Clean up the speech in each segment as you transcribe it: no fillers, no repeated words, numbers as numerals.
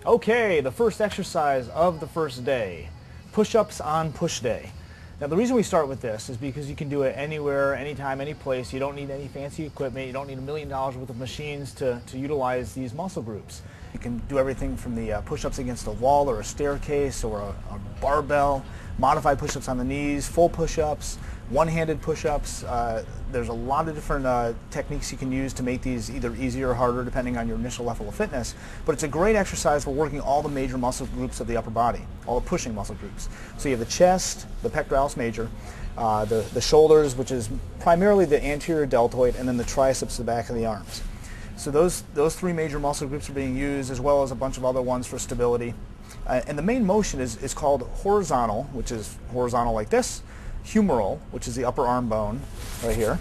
Okay, the first exercise of the first day, push-ups on push day. Now the reason we start with this is because you can do it anywhere, anytime, any place. You don't need any fancy equipment. You don't need $1 million worth of machines to utilize these muscle groups. You can do everything from the push-ups against a wall or a staircase or a barbell, modified push-ups on the knees, full push-ups, one-handed push-ups. There's a lot of different techniques you can use to make these either easier or harder depending on your initial level of fitness. But it's a great exercise for working all the major muscle groups of the upper body, all the pushing muscle groups. So you have the chest, the pectoralis major, the shoulders, which is primarily the anterior deltoid, and then the triceps, the back of the arms. So those three major muscle groups are being used, as well as a bunch of other ones for stability. And the main motion is called horizontal, which is horizontal like this, humeral, which is the upper arm bone right here,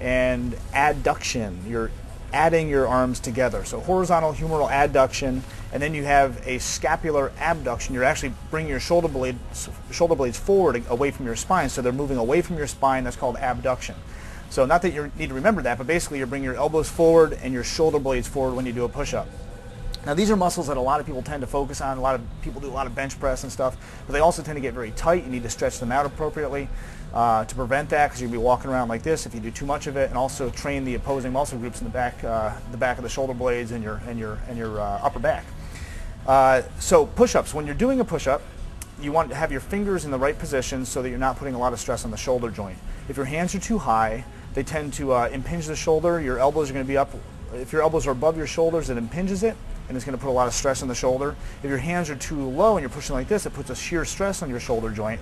and adduction. You're adding your arms together. So horizontal humeral adduction, and then you have a scapular abduction. You're actually bringing your shoulder blades forward away from your spine, so they're moving away from your spine. That's called abduction. So not that you need to remember that, but basically you're bringing your elbows forward and your shoulder blades forward when you do a push-up. Now these are muscles that a lot of people tend to focus on. A lot of people do a lot of bench press and stuff, but they also tend to get very tight. You need to stretch them out appropriately to prevent that, because you'll be walking around like this if you do too much of it, and also train the opposing muscle groups in the back of the shoulder blades and your upper back. So push-ups. When you're doing a push-up, you want to have your fingers in the right position so that you're not putting a lot of stress on the shoulder joint. If your hands are too high, they tend to impinge the shoulder. Your elbows are going to be up. If your elbows are above your shoulders, it impinges it, and it's going to put a lot of stress on the shoulder. If your hands are too low and you're pushing like this, it puts a shear stress on your shoulder joint.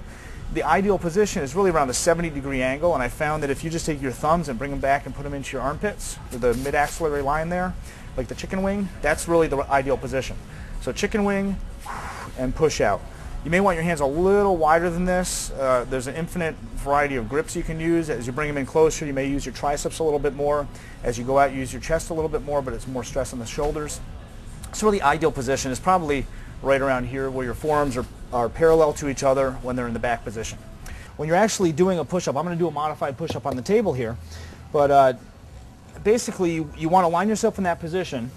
The ideal position is really around a 70-degree angle, and I found that if you just take your thumbs and bring them back and put them into your armpits, with the mid-axillary line there, like the chicken wing, that's really the ideal position. So chicken wing and push out. You may want your hands a little wider than this. There's an infinite variety of grips you can use. As you bring them in closer, you may use your triceps a little bit more. As you go out, you use your chest a little bit more, but it's more stress on the shoulders. So really ideal position is probably right around here, where your forearms are parallel to each other when they're in the back position. When you're actually doing a push-up, I'm going to do a modified push-up on the table here, but basically you want to line yourself in that position,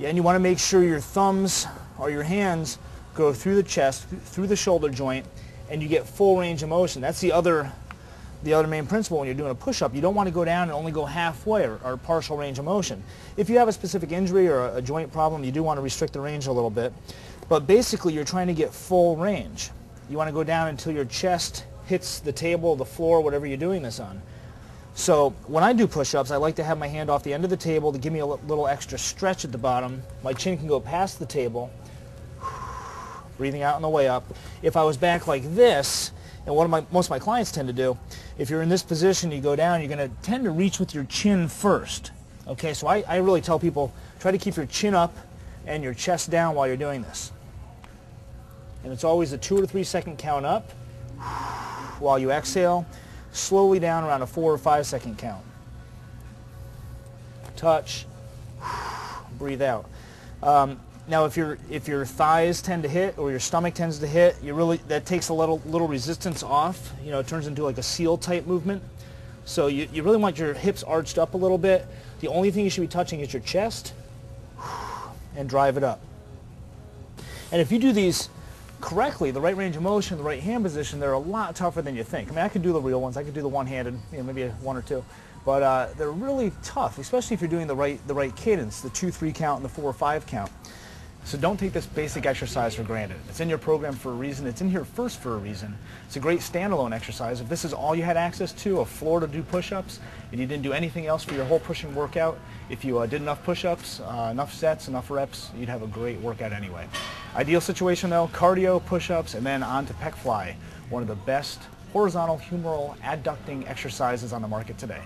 and you want to make sure your thumbs or your hands go through the chest, through the shoulder joint, and you get full range of motion. That's the other main principle when you're doing a push-up. You don't want to go down and only go halfway or partial range of motion. If you have a specific injury or a joint problem, you do want to restrict the range a little bit. But basically, you're trying to get full range. You want to go down until your chest hits the table, the floor, whatever you're doing this on. So when I do push-ups, I like to have my hand off the end of the table to give me a little extra stretch at the bottom. My chin can go past the table, breathing out on the way up. If I was back like this, and most of my clients tend to do, if you're in this position, you go down, you're going to tend to reach with your chin first. Okay, so I really tell people, try to keep your chin up and your chest down while you're doing this. And it's always a 2 or 3 second count up while you exhale, slowly down around a 4 or 5 second count. Touch, breathe out. Now, if your thighs tend to hit or your stomach tends to hit, that takes a little resistance off. You know, it turns into like a seal type movement. So you really want your hips arched up a little bit. The only thing you should be touching is your chest, and drive it up. And if you do these correctly, the right range of motion, the right hand position, they're a lot tougher than you think. I mean, I could do the real ones. I could do the one-handed, maybe one or two. But they're really tough, especially if you're doing the right cadence, the 2-3 count and the 4 or 5 count. So don't take this basic exercise for granted. It's in your program for a reason. It's in here first for a reason. It's a great standalone exercise. If this is all you had access to, a floor to do push-ups, and you didn't do anything else for your whole pushing workout, if you did enough push-ups, enough sets, enough reps, you'd have a great workout anyway. Ideal situation though, cardio, push-ups, and then on to pec fly, one of the best horizontal humeral adducting exercises on the market today.